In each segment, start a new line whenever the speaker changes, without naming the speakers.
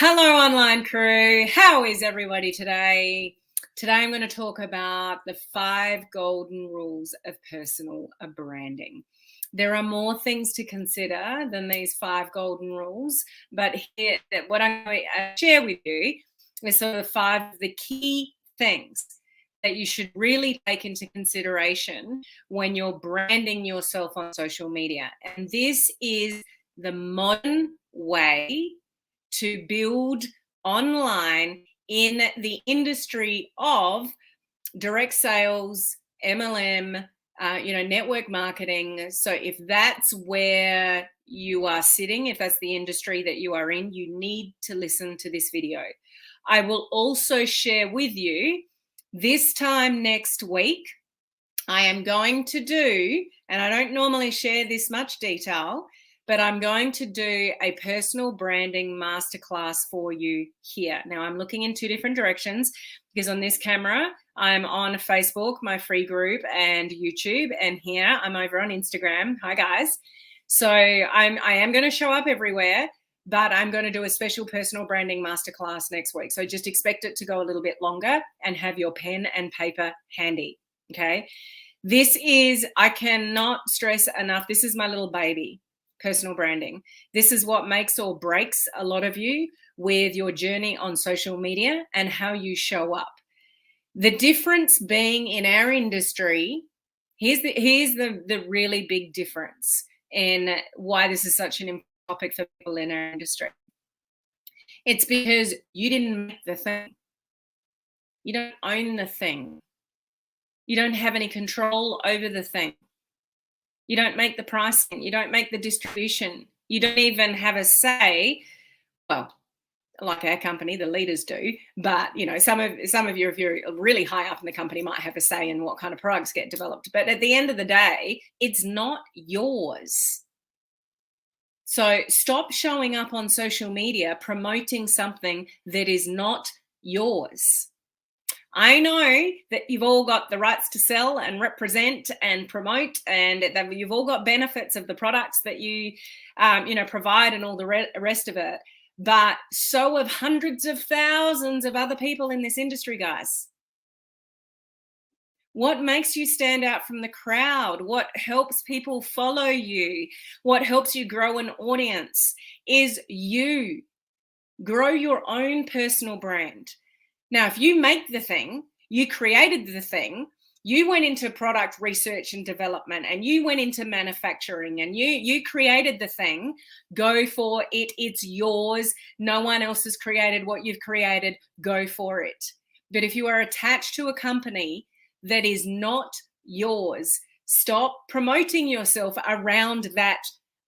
Hello, online crew. How is everybody today? Today, I'm going to talk about the 5 golden rules of personal branding. There are more things to consider than these 5 golden rules, but here, what I'm going to share with you is sort of 5 of the key things that you should really take into consideration when you're branding yourself on social media. And this is the modern way to build online in the industry of direct sales, MLM, network marketing. So if that's where you are sitting, if that's the industry that you are in, you need to listen to this video. I will also share with you this time next week, I am going to do, and I don't normally share this much detail, but I'm going to do a personal branding masterclass for you here. Now, I'm looking in 2 different directions because on this camera, I'm on Facebook, my free group, and YouTube. And here I'm over on Instagram. Hi, guys. So I am going to show up everywhere, but I'm going to do a special personal branding masterclass next week. So just expect it to go a little bit longer and have your pen and paper handy, okay? This is, I cannot stress enough, this is my little baby. Personal branding. This is what makes or breaks a lot of you with your journey on social media and how you show up. The difference being in our industry, here's the really big difference in why this is such an important topic for people in our industry. It's because you didn't make the thing. You don't own the thing. You don't have any control over the thing. You don't make the pricing. You don't make the distribution. You don't even have a say. Well, like our company, the leaders do. But some of you, if you're really high up in the company, might have a say in what kind of products get developed. But at the end of the day, it's not yours. So stop showing up on social media promoting something that is not yours. I know that you've all got the rights to sell and represent and promote, and that you've all got benefits of the products that you, provide and all the rest of it. But so have hundreds of thousands of other people in this industry, guys. What makes you stand out from the crowd? What helps people follow you? What helps you grow an audience is you. Grow your own personal brand. Now, if you make the thing, you created the thing, you went into product research and development, and you went into manufacturing, and you created the thing, go for it. It's yours. No one else has created what you've created. Go for it. But if you are attached to a company that is not yours, stop promoting yourself around that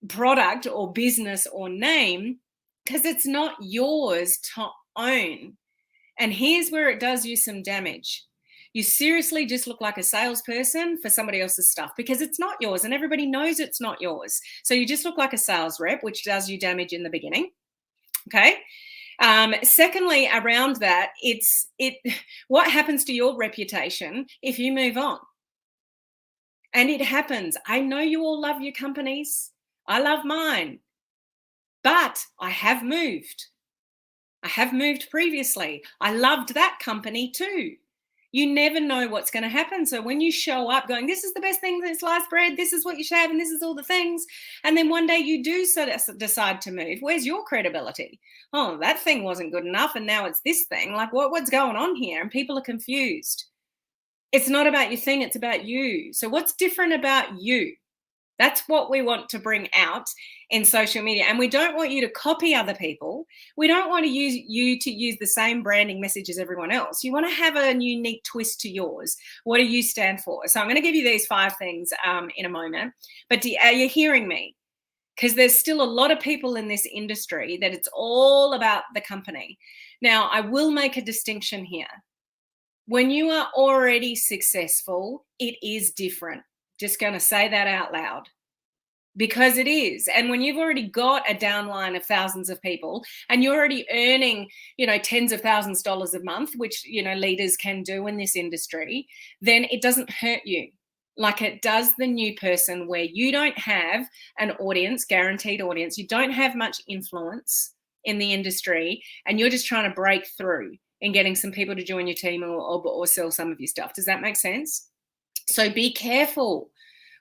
product or business or name, because it's not yours to own. And here's where it does you some damage. You seriously just look like a salesperson for somebody else's stuff because it's not yours and everybody knows it's not yours. So you just look like a sales rep, which does you damage in the beginning. Okay. Secondly, around that, what happens to your reputation if you move on? And it happens. I know you all love your companies. I love mine. But I have moved. I have moved previously. I loved that company too. You never know what's going to happen. So when you show up going, this is the best thing since sliced bread, this is what you should have, and this is all the things. And then one day you do decide to move. Where's your credibility? Oh, that thing wasn't good enough. And now it's this thing. Like what's going on here? And people are confused. It's not about your thing. It's about you. So what's different about you? That's what we want to bring out in social media. And we don't want you to copy other people. We don't want you to use the same branding message as everyone else. You want to have a unique twist to yours. What do you stand for? So I'm going to give you these 5 things in a moment. But are you hearing me? Because there's still a lot of people in this industry that it's all about the company. Now, I will make a distinction here. When you are already successful, it is different. Just going to say that out loud because it is. And when you've already got a downline of thousands of people and you're already earning, tens of thousands of dollars a month, which, leaders can do in this industry, then it doesn't hurt you like it does the new person where you don't have an audience, guaranteed audience. You don't have much influence. in the industry and you're just trying to break through and getting some people to join your team or sell some of your stuff. Does that make sense? So be careful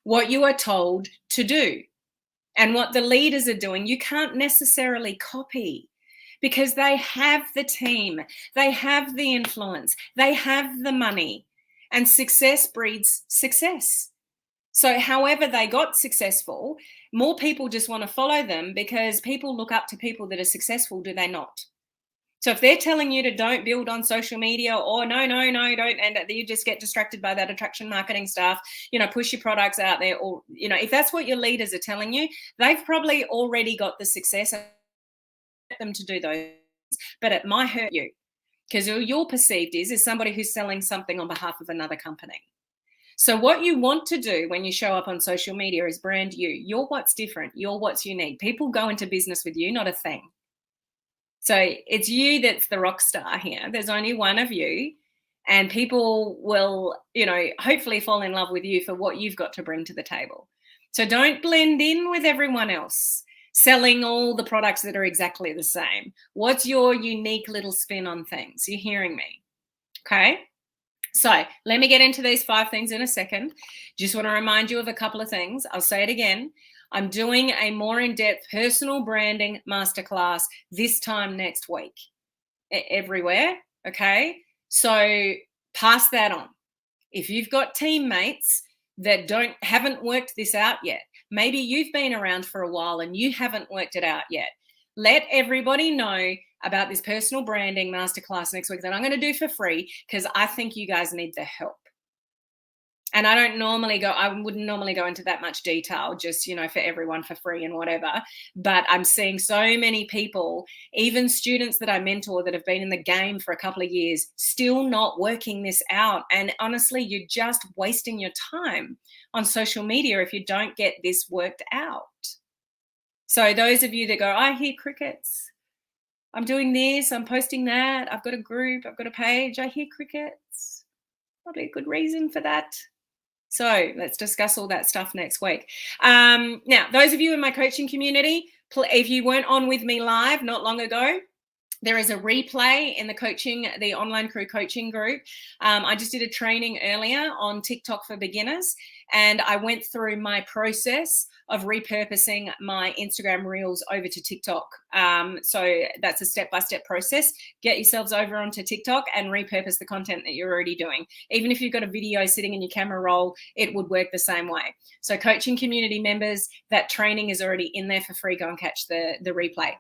what you are told to do and what the leaders are doing. You can't necessarily copy because they have the team, they have the influence, they have the money, and success breeds success. So however they got successful, more people just want to follow them because people look up to people that are successful, do they not? So if they're telling you to don't build on social media or no, don't, and you just get distracted by that attraction marketing stuff, push your products out there, or, if that's what your leaders are telling you, they've probably already got the success and them to do those, but it might hurt you because you're perceived is somebody who's selling something on behalf of another company. So what you want to do when you show up on social media is brand you. You're what's different. You're what's unique. People go into business with you, not a thing. So it's you that's the rock star here. There's only one of you, and people will, hopefully fall in love with you for what you've got to bring to the table. So don't blend in with everyone else selling all the products that are exactly the same. What's your unique little spin on things? You're hearing me? Okay. So let me get into these 5 things in a second. Just want to remind you of a couple of things. I'll say it again. I'm doing a more in-depth personal branding masterclass this time next week, everywhere. Okay. So pass that on. If you've got teammates that haven't worked this out yet, maybe you've been around for a while and you haven't worked it out yet, let everybody know about this personal branding masterclass next week that I'm going to do for free because I think you guys need the help. And I wouldn't normally go into that much detail just, for everyone for free and whatever. But I'm seeing so many people, even students that I mentor that have been in the game for a couple of years, still not working this out. And honestly, you're just wasting your time on social media if you don't get this worked out. So those of you that go, I hear crickets, I'm doing this, I'm posting that, I've got a group, I've got a page, I hear crickets. Probably a good reason for that. So let's discuss all that stuff next week. Now, those of you in my coaching community, if you weren't on with me live not long ago, there is a replay in the online crew coaching group. I just did a training earlier on TikTok for beginners, and I went through my process of repurposing my Instagram reels over to TikTok. So that's a step-by-step process. Get yourselves over onto TikTok and repurpose the content that you're already doing. Even if you've got a video sitting in your camera roll, it would work the same way. So coaching community members, that training is already in there for free. Go and catch the replay.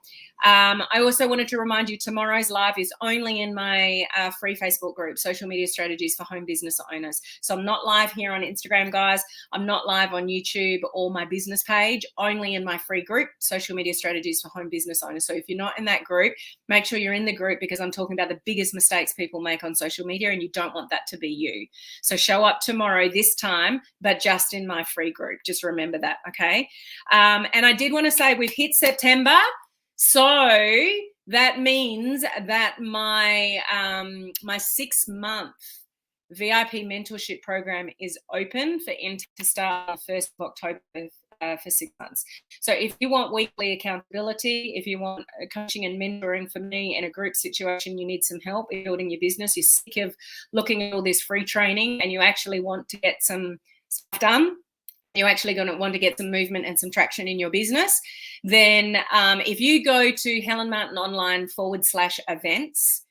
I also wanted to remind you tomorrow's live is only in my free Facebook group, Social Media Strategies for Home Business Owners. So I'm not live here on Instagram, guys. I'm not live on YouTube or my business page, only in my free group, Social Media Strategies for Home Business Owners. So if you're not in that group, make sure you're in the group because I'm talking about the biggest mistakes people make on social media and you don't want that to be you. So show up tomorrow this time, but just in my free group. Just remember that, okay? And I did want to say we've hit September. So that means that my 6-month VIP mentorship program is open for intake to start on the 1st of October for 6 months. So if you want weekly accountability, if you want coaching and mentoring for me in a group situation, you need some help in building your business, you're sick of looking at all this free training and you actually want to get some stuff done, you're actually going to want to get some movement and some traction in your business, then if you go to helenmartinonline.com/events,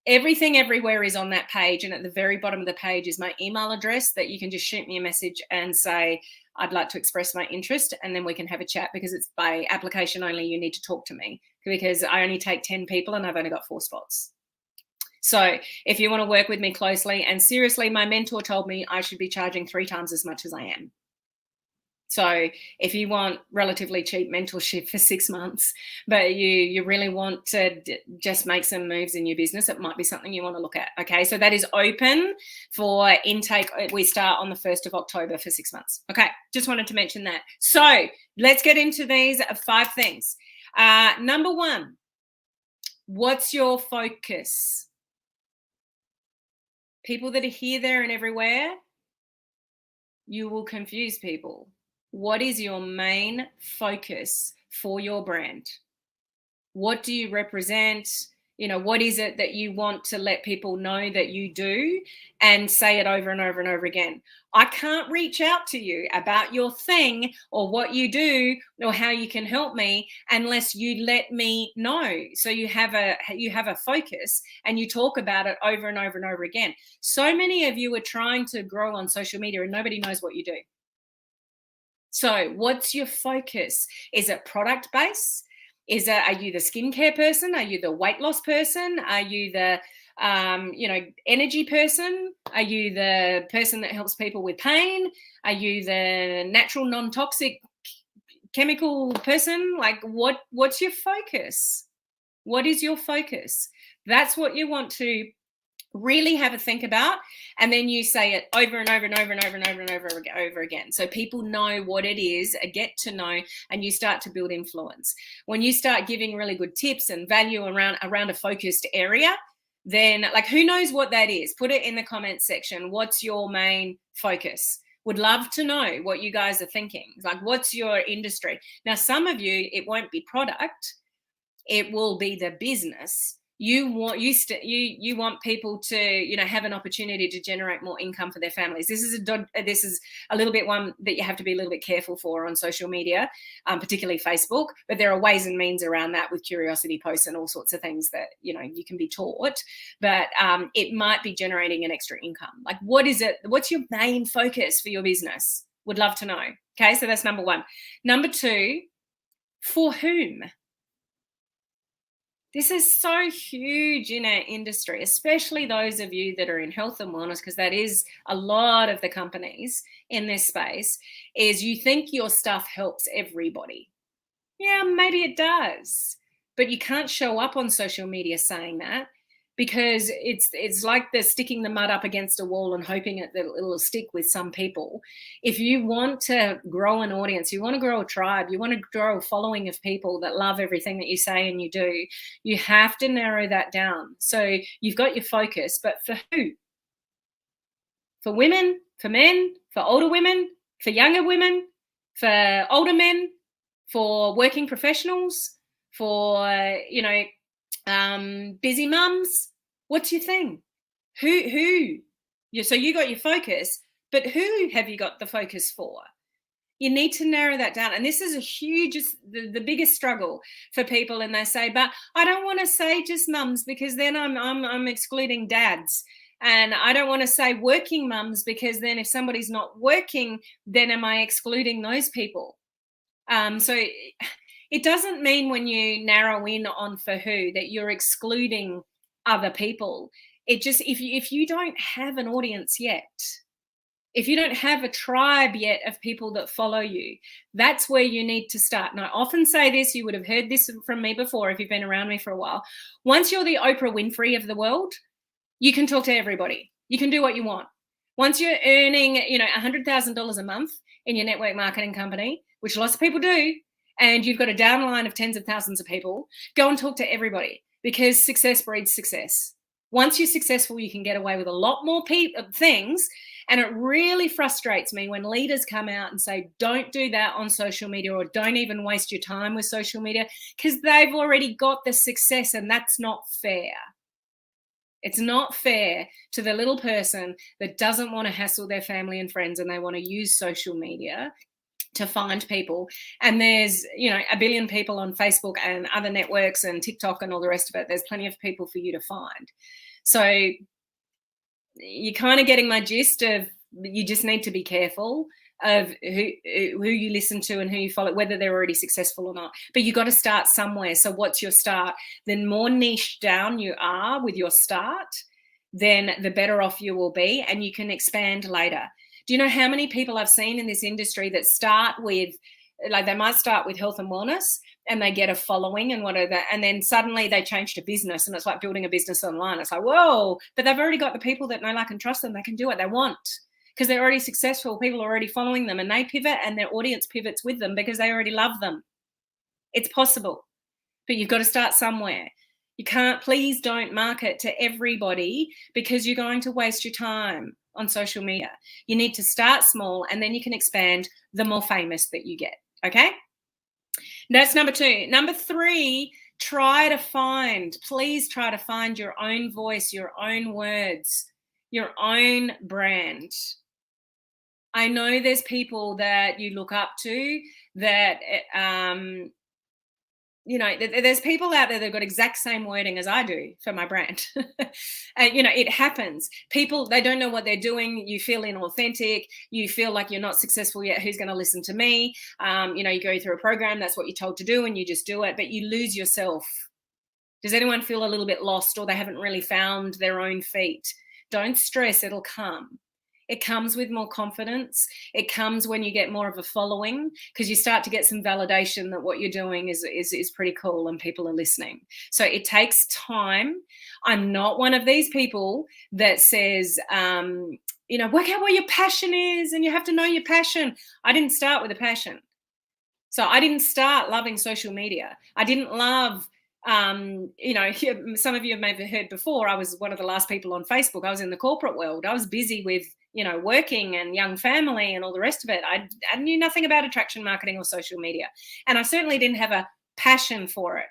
everything everywhere is on that page. And at the very bottom of the page is my email address that you can just shoot me a message and say, I'd like to express my interest. And then we can have a chat because it's by application only. You need to talk to me because I only take 10 people and I've only got 4 spots. So if you want to work with me closely, and seriously, my mentor told me I should be charging 3 times as much as I am. So if you want relatively cheap mentorship for 6 months, but you really want to just make some moves in your business, it might be something you want to look at. Okay, so that is open for intake. We start on the 1st of October for 6 months. Okay, just wanted to mention that. So let's get into these 5 things. Number 1, what's your focus? People that are here, there, and everywhere, you will confuse people. What is your main focus for your brand? What do you represent? What is it that you want to let people know that you do, and say it over and over and over again. I can't reach out to you about your thing or what you do or how you can help me unless you let me know. So you have a focus and you talk about it over and over and over again. So many of you are trying to grow on social media and nobody knows what you do. So what's your focus? Is it product based? Are you the skincare person? Are you the weight loss person? Are you the energy person? Are you the person that helps people with pain? Are you the natural non-toxic chemical person? Like what's your focus? What is your focus? That's what you want to really have a think about, and then you say it over and over and over and over and over and over again, so people know what it is, get to know, and you start to build influence. When you start giving really good tips and value around a focused area, then like, who knows what that is? Put it in the comments section. What's your main focus? Would love to know what you guys are thinking. Like, what's your industry? Now, some of you, it won't be product, it will be the business. You want people to have an opportunity to generate more income for their families. This is a little bit one that you have to be a little bit careful for on social media, particularly Facebook. But there are ways and means around that with curiosity posts and all sorts of things that you can be taught. But it might be generating an extra income. Like, what is it? What's your main focus for your business? Would love to know. Okay, so that's number one. Number two, for whom? This is so huge in our industry, especially those of you that are in health and wellness, because that is a lot of the companies in this space, is you think your stuff helps everybody. Yeah, maybe it does, but you can't show up on social media saying that, because it's like the sticking the mud up against a wall and hoping it'll stick with some people. If you want to grow an audience, you want to grow a tribe, you want to grow a following of people that love everything that you say and you do, you have to narrow that down. So you've got your focus, but for who? For women, for men, for older women, for younger women, for older men, for working professionals, for busy mums. What's your thing? Who? So you got your focus, but who have you got the focus for? You need to narrow that down. And this is the biggest struggle for people. And they say, but I don't want to say just mums, because then I'm excluding dads. And I don't want to say working mums, because then if somebody's not working, then am I excluding those people? So it doesn't mean when you narrow in on for who that you're excluding other people. It just, if you don't have an audience yet, if you don't have a tribe yet of people that follow you, that's where you need to start. And I often say this, you would have heard this from me before if you've been around me for a while. Once you're the Oprah Winfrey of the world, you can talk to everybody. You can do what you want. Once you're earning, $100,000 a month in your network marketing company, which lots of people do, and you've got a downline of tens of thousands of people, go and talk to everybody, because success breeds success. Once you're successful, you can get away with a lot more things. And it really frustrates me when leaders come out and say, don't do that on social media, or don't even waste your time with social media, because they've already got the success, and that's not fair. It's not fair to the little person that doesn't want to hassle their family and friends, and they want to use social media to find people. And there's, a billion people on Facebook and other networks and TikTok and all the rest of it. There's plenty of people for you to find. So you're kind of getting my gist of, you just need to be careful of who you listen to and who you follow, whether they're already successful or not. But you got to start somewhere. So what's your start? The more niche down you are with your start, then the better off you will be, and you can expand later. Do you know how many people I've seen in this industry that start with, like, they might start with health and wellness and they get a following and whatever, and then suddenly they change to business, and it's like building a business online. It's like, whoa, but they've already got the people that know, like, and trust them. They can do what they want because they're already successful. People are already following them, and they pivot, and their audience pivots with them because they already love them. It's possible, but you've got to start somewhere. You can't, please don't market to everybody, because you're going to waste your time on social media. You need to start small, and then you can expand the more famous that you get. Okay? That's number two. Number three, please try to find your own voice, your own words, your own brand. I know there's people that you look up to that, there's people out there that got exact same wording as I do for my brand. And, it happens. People, they don't know what they're doing. You feel inauthentic. You feel like you're not successful yet. Who's going to listen to me? You go through a program. That's what you're told to do and you just do it, but you lose yourself. Does anyone feel a little bit lost or they haven't really found their own feet? Don't stress. It'll come. It comes with more confidence. It comes when you get more of a following because you start to get some validation that what you're doing is pretty cool and people are listening. So it takes time. I'm not one of these people that says, work out what your passion is and you have to know your passion. I didn't start with a passion. So I didn't start loving social media. I didn't love some of you may have heard before, I was one of the last people on Facebook. I was in the corporate world. I was busy with, working and young family and all the rest of it. I knew nothing about attraction marketing or social media. And I certainly didn't have a passion for it.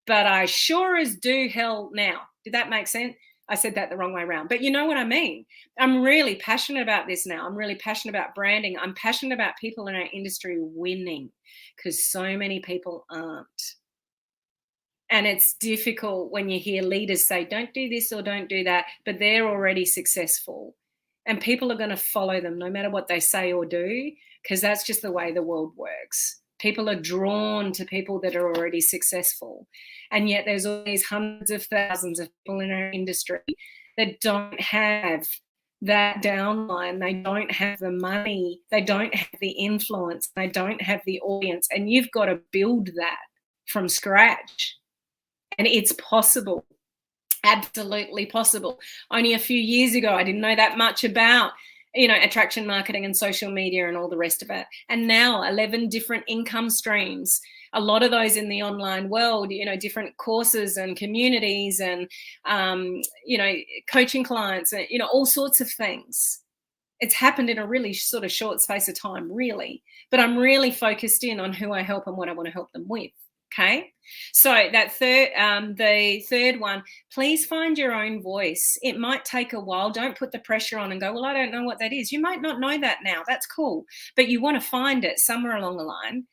But I sure as do hell now. Did that make sense? I said that the wrong way around. But you know what I mean? I'm really passionate about this now. I'm really passionate about branding. I'm passionate about people in our industry winning because so many people aren't. And it's difficult when you hear leaders say, don't do this or don't do that, but they're already successful. And people are going to follow them no matter what they say or do, because that's just the way the world works. People are drawn to people that are already successful. And yet there's all these hundreds of thousands of people in our industry that don't have that downline. They don't have the money. They don't have the influence. They don't have the audience. And you've got to build that from scratch. And it's possible, absolutely possible. Only a few years ago, I didn't know that much about, attraction marketing and social media and all the rest of it. And now 11 different income streams, a lot of those in the online world, different courses and communities and, coaching clients, all sorts of things. It's happened in a really sort of short space of time, really. But I'm really focused in on who I help and what I want to help them with. Okay, so the third one, please find your own voice. It might take a while. Don't put the pressure on and go, well, I don't know what that is. You might not know that now. That's cool. But you want to find it somewhere along the line,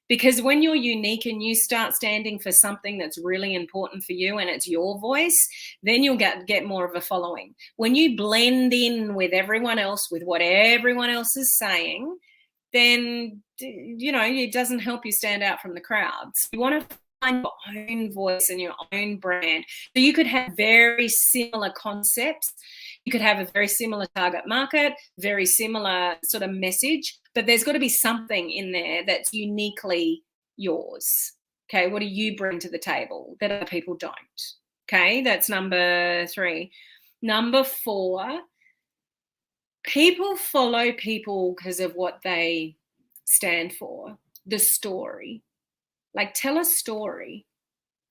because when you're unique and you start standing for something that's really important for you and it's your voice, then you'll get more of a following. When you blend in with everyone else, with what everyone else is saying, then, it doesn't help you stand out from the crowds. You want to find your own voice and your own brand. So you could have very similar concepts. You could have a very similar target market, very similar sort of message, but there's got to be something in there that's uniquely yours. Okay, what do you bring to the table that other people don't? Okay, that's number 3. Number 4, people follow people because of what they stand for, the story. Like, tell a story.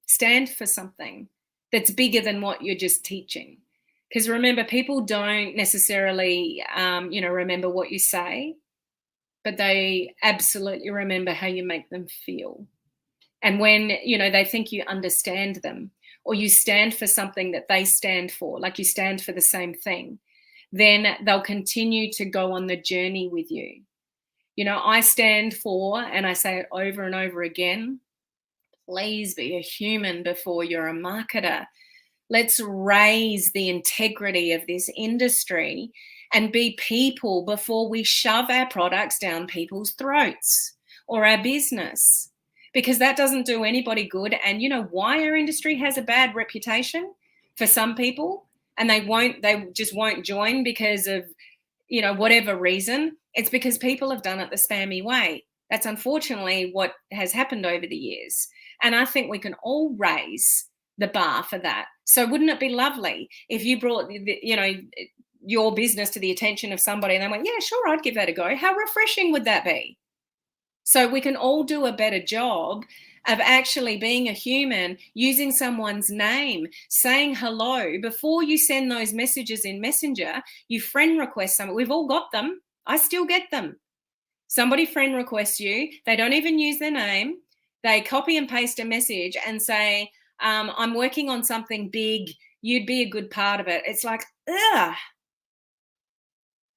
Stand for something that's bigger than what you're just teaching. Because remember, people don't necessarily, remember what you say, but they absolutely remember how you make them feel. And when, they think you understand them or you stand for something that they stand for, like you stand for the same thing, then they'll continue to go on the journey with you. I stand for, and I say it over and over again, please be a human before you're a marketer. Let's raise the integrity of this industry and be people before we shove our products down people's throats or our business, because that doesn't do anybody good. And you know why our industry has a bad reputation for some people? And they just won't join because of, whatever reason. It's because people have done it the spammy way. That's unfortunately what has happened over the years. And I think we can all raise the bar for that. So wouldn't it be lovely if you brought, your business to the attention of somebody and they went, yeah, sure, I'd give that a go. How refreshing would that be? So we can all do a better job of actually being a human, using someone's name, saying hello. Before you send those messages in Messenger, you friend request someone. We've all got them. I still get them. Somebody friend requests you. They don't even use their name. They copy and paste a message and say, I'm working on something big. You'd be a good part of it. It's like, ugh,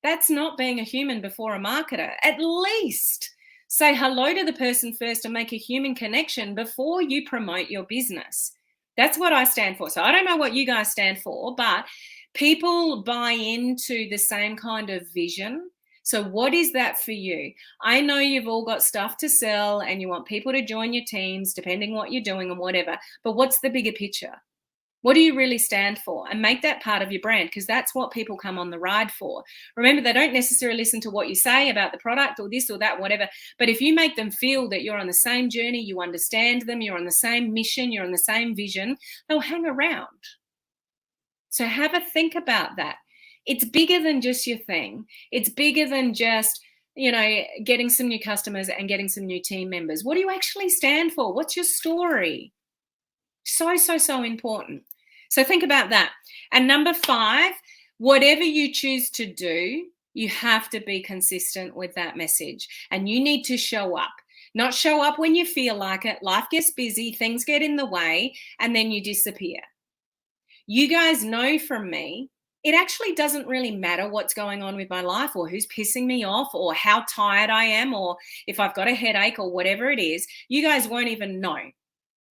that's not being a human before a marketer. At least say hello to the person first and make a human connection before you promote your business. That's what I stand for. So I don't know what you guys stand for, but people buy into the same kind of vision. So what is that for you? I know you've all got stuff to sell and you want people to join your teams, depending what you're doing and whatever, but what's the bigger picture? What do you really stand for? And make that part of your brand, because that's what people come on the ride for. Remember, they don't necessarily listen to what you say about the product or this or that, whatever. But if you make them feel that you're on the same journey, you understand them, you're on the same mission, you're on the same vision, they'll hang around. So have a think about that. It's bigger than just your thing. It's bigger than just, getting some new customers and getting some new team members. What do you actually stand for? What's your story? So, so, so important. So think about that. And number 5, whatever you choose to do, you have to be consistent with that message. And you need to show up. Not show up when you feel like it. Life gets busy, things get in the way, and then you disappear. You guys know from me, it actually doesn't really matter what's going on with my life or who's pissing me off or how tired I am or if I've got a headache or whatever it is. You guys won't even know.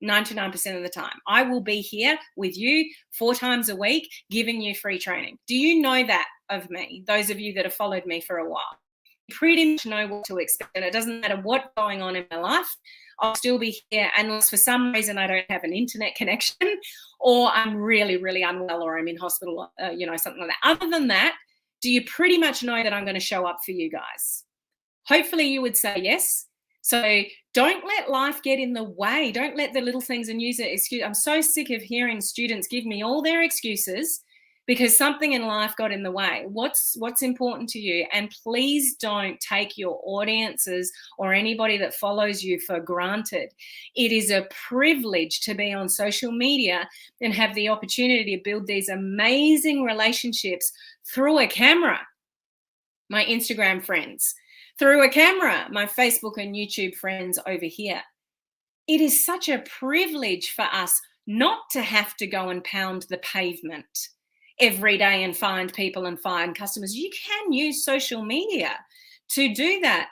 99% of the time. I will be here with you 4 times a week giving you free training. Do you know that of me? Those of you that have followed me for a while. You pretty much know what to expect, and it doesn't matter what's going on in my life. I'll still be here unless for some reason I don't have an internet connection or I'm really, really unwell or I'm in hospital, something like that. Other than that, do you pretty much know that I'm going to show up for you guys? Hopefully you would say yes. So don't let life get in the way. Don't let the little things and use it excuse. I'm so sick of hearing students give me all their excuses because something in life got in the way. What's important to you? And please don't take your audiences or anybody that follows you for granted. It is a privilege to be on social media and have the opportunity to build these amazing relationships through a camera. My Instagram friends. Through a camera, my Facebook and YouTube friends over here. It is such a privilege for us not to have to go and pound the pavement every day and find people and find customers. You can use social media to do that,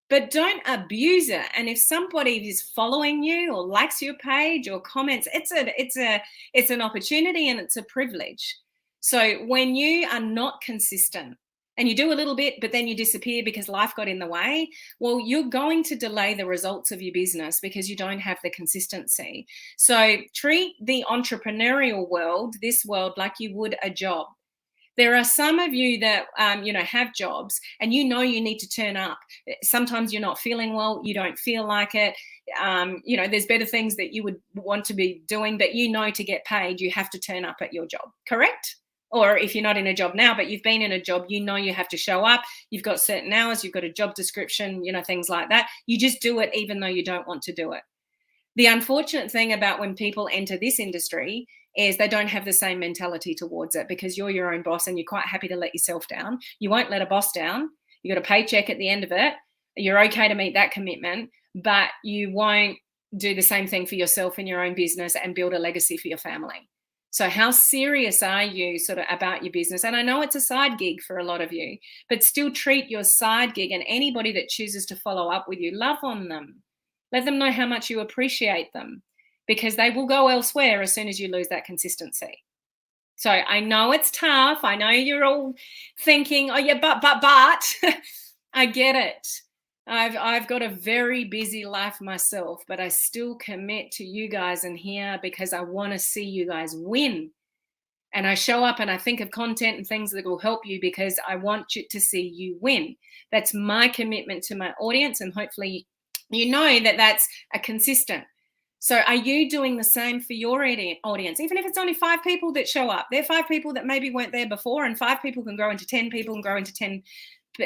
but don't abuse it. And if somebody is following you or likes your page or comments, it's an opportunity and it's a privilege. So when you are not consistent, and you do a little bit, but then you disappear because life got in the way, well, you're going to delay the results of your business because you don't have the consistency. So treat the entrepreneurial world, this world, like you would a job. There are some of you that, have jobs and you need to turn up. Sometimes you're not feeling well, you don't feel like it. There's better things that you would want to be doing, but to get paid, you have to turn up at your job, correct? Or if you're not in a job now, but you've been in a job, you have to show up. You've got certain hours, you've got a job description, things like that. You just do it even though you don't want to do it. The unfortunate thing about when people enter this industry is they don't have the same mentality towards it because you're your own boss and you're quite happy to let yourself down. You won't let a boss down. You got a paycheck at the end of it. You're okay to meet that commitment, but you won't do the same thing for yourself in your own business and build a legacy for your family. So how serious are you sort of about your business? And I know it's a side gig for a lot of you, but still treat your side gig and anybody that chooses to follow up with you, love on them. Let them know how much you appreciate them because they will go elsewhere as soon as you lose that consistency. So I know it's tough. I know you're all thinking, oh yeah, but I get it. I've got a very busy life myself, but I still commit to you guys in here because I want to see you guys win. And I show up and I think of content and things that will help you because I want you to see you win. That's my commitment to my audience. And hopefully you know that that's a consistent. So are you doing the same for your audience? Even if it's only 5 people that show up, they're 5 people that maybe weren't there before, and 5 people can grow into 10 people and grow into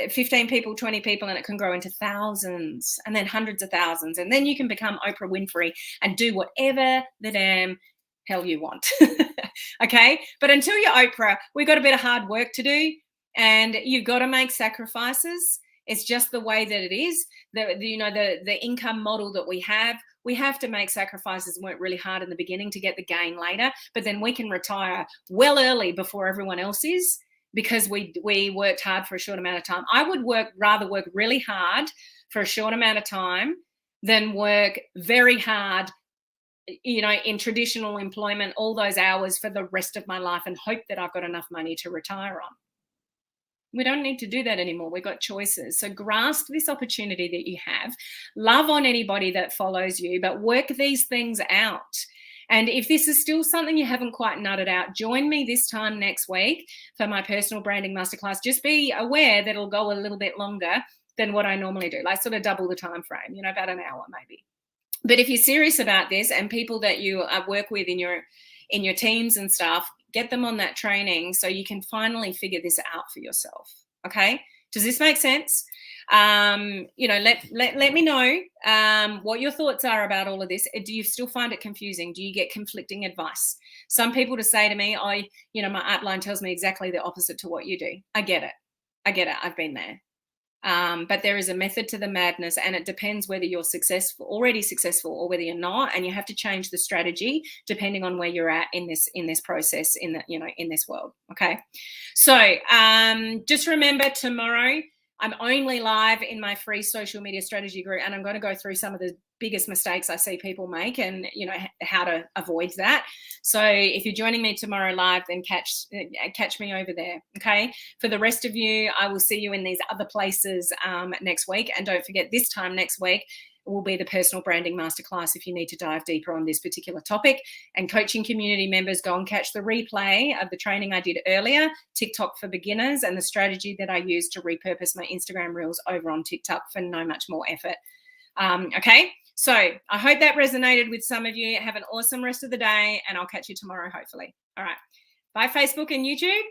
15 people, 20 people, and it can grow into thousands and then hundreds of thousands. And then you can become Oprah Winfrey and do whatever the damn hell you want. Okay. But until you're Oprah, we've got a bit of hard work to do and you've got to make sacrifices. It's just the way that it is. The income model that we have to make sacrifices and work really hard in the beginning to get the gain later, but then we can retire well early before everyone else is, because we worked hard for a short amount of time. I would rather work really hard for a short amount of time than work very hard, in traditional employment, all those hours for the rest of my life and hope that I've got enough money to retire on. We don't need to do that anymore. We've got choices. So grasp this opportunity that you have. Love on anybody that follows you, but work these things out. And if this is still something you haven't quite nutted out, join me this time next week for my personal branding masterclass. Just be aware that it'll go a little bit longer than what I normally do, like sort of double the time frame, about an hour maybe. But if you're serious about this, and people that you work with in your teams and stuff, get them on that training so you can finally figure this out for yourself. Okay? Does this make sense? Let me know what your thoughts are about all of this. Do you still find it confusing? Do you get conflicting advice? Some people to say to me, my upline tells me exactly the opposite to what you do. I get it. I've been there. But there is a method to the madness, and it depends whether you're already successful, or whether you're not, and you have to change the strategy depending on where you're at in this process, in this world. Okay. So just remember, tomorrow I'm only live in my free social media strategy group, and I'm going to go through some of the biggest mistakes I see people make, and how to avoid that. So if you're joining me tomorrow live, then catch me over there. Okay. For the rest of you, I will see you in these other places next week. And don't forget, this time next week will be the personal branding masterclass if you need to dive deeper on this particular topic. And coaching community members, go and catch the replay of the training I did earlier, TikTok for beginners, and the strategy that I used to repurpose my Instagram reels over on TikTok for no much more effort. Okay. So I hope that resonated with some of you. Have an awesome rest of the day, and I'll catch you tomorrow, hopefully. All right. Bye, Facebook and YouTube.